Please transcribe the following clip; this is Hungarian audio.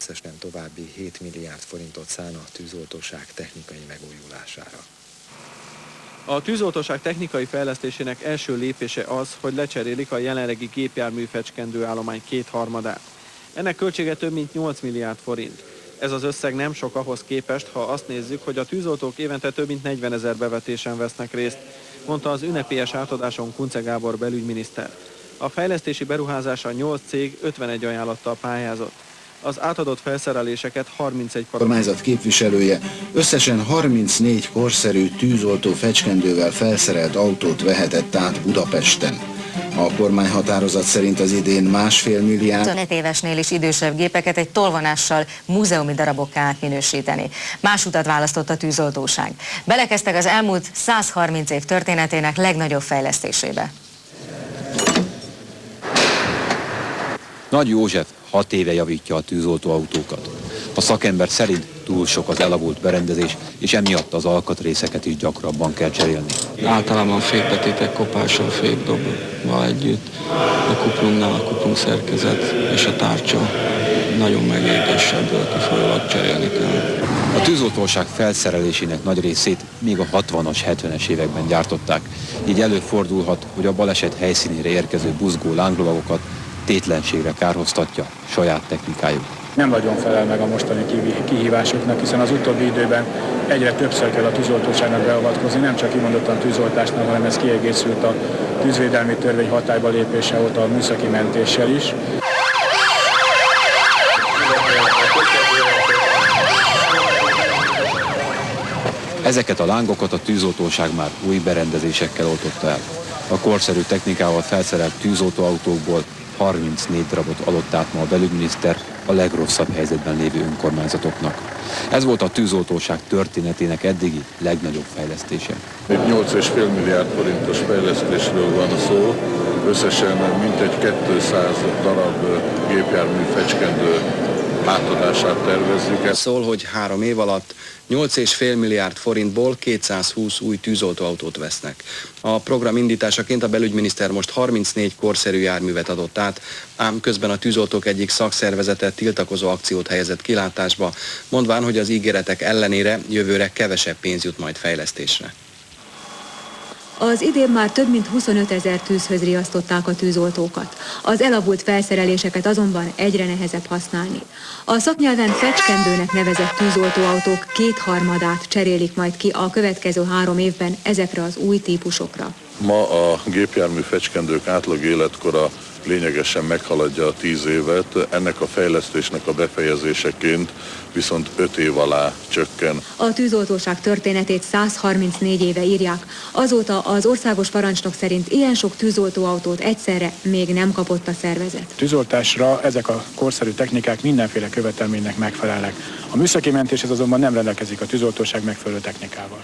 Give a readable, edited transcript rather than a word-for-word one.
összesen további 7 milliárd forintot szán a tűzoltóság technikai megújulására. A tűzoltóság technikai fejlesztésének első lépése az, hogy lecserélik a jelenlegi gépjármű fecskendő állomány 2/3-át. Ennek költsége több mint 8 milliárd forint. Ez az összeg nem sok ahhoz képest, ha azt nézzük, hogy a tűzoltók évente több mint 40 000 bevetésen vesznek részt, mondta az ünnepélyes átadáson Kunce Gábor belügyminiszter. A fejlesztési beruházásra 8 cég 51 ajánlattal pályázott. Az átadott felszereléseket 31 kormányzat képviselője összesen 34 korszerű tűzoltó fecskendővel felszerelt autót vehetett át Budapesten. A kormányhatározat szerint az idén 1,5 milliárd 25 évesnél is idősebb gépeket egy tolvonással múzeumi darabokká átminősíteni. Más utat választott a tűzoltóság. Belekezdtek az elmúlt 130 év történetének legnagyobb fejlesztésébe. Nagy József 6 éve javítja a tűzoltóautókat. A szakember szerint túl sok az elavult berendezés, és emiatt az alkatrészeket is gyakrabban kell cserélni. Általában fékbetétek kopással, fékdobval együtt. A kuplungnál a kuplung szerkezet és a tárcsa nagyon megégésebből kifolyólag cserélni kell. A tűzoltóság felszerelésének nagy részét még a 60-as, 70-es években gyártották. Így előfordulhat, hogy a baleset helyszínére érkező buzgó lánglovagokat tétlenségre kárhoztatja saját technikájuk. Nem nagyon felel meg a mostani kihívásoknak, hiszen az utóbbi időben egyre többször kell a tűzoltóságnak beavatkozni, nem csak kimondottan tűzoltásnál, hanem ez kiegészült a tűzvédelmi törvény hatályba lépése óta a műszaki mentéssel is. Ezeket a lángokat a tűzoltóság már új berendezésekkel oltotta el. A korszerű technikával felszerelt tűzoltóautókból 34 darabot adott át ma a belügyminiszter a legrosszabb helyzetben lévő önkormányzatoknak. Ez volt a tűzoltóság történetének eddigi legnagyobb fejlesztése. 8,5 milliárd forintos fejlesztésről van szó, összesen mintegy 200 darab gépjármű fecskendő átadását tervezzük. Szól, hogy 3 év alatt 8,5 milliárd forintból 220 új tűzoltóautót vesznek. A program indításaként a belügyminiszter most 34 korszerű járművet adott át, ám közben a tűzoltók egyik szakszervezete tiltakozó akciót helyezett kilátásba, mondván, hogy az ígéretek ellenére jövőre kevesebb pénz jut majd fejlesztésre. Az idén már több mint 25 000 tűzhöz riasztották a tűzoltókat. Az elavult felszereléseket azonban egyre nehezebb használni. A szaknyelven fecskendőnek nevezett tűzoltóautók 2/3-át cserélik majd ki a következő 3 évben ezekre az új típusokra. Ma a gépjármű fecskendők átlag életkora lényegesen meghaladja a 10 évet, ennek a fejlesztésnek a befejezéseként viszont 5 év alá csökken. A tűzoltóság történetét 134 éve írják, azóta az országos parancsnok szerint ilyen sok tűzoltóautót egyszerre még nem kapott a szervezet. Tűzoltásra ezek a korszerű technikák mindenféle követelménynek megfelelnek. A műszaki mentéshez azonban nem rendelkezik a tűzoltóság megfelelő technikával.